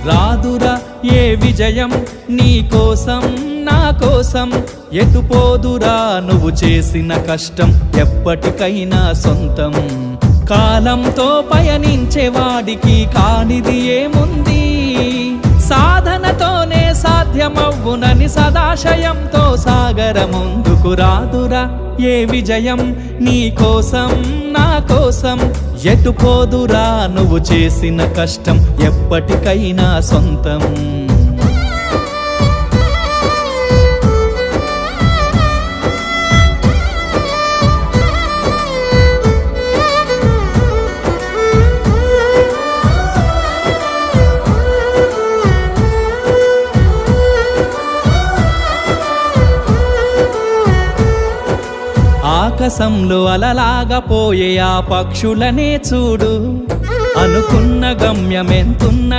రాదురా ఏ విజయం నీ కోసం నా కోసం, ఎటుపోదురా నువ్వు చేసిన కష్టం ఎప్పటికైనా సొంతం. కాలంతో పయనించే వాడికి కానిది ఏముంది, సాధనతోనే సాధ్యమవ్వునని సదాశయంతో సాగర ముందుకు. రాదురా ఏ విజయం నీ కోసం నా కోసం, ఎటుపోదురా నువ్వు చేసిన కష్టం ఎప్పటికైనా సొంతం. ఆకాశంలో అలలాగా పోయే ఆ పక్షులనే చూడు, అనుకున్న గమ్యమెంతున్న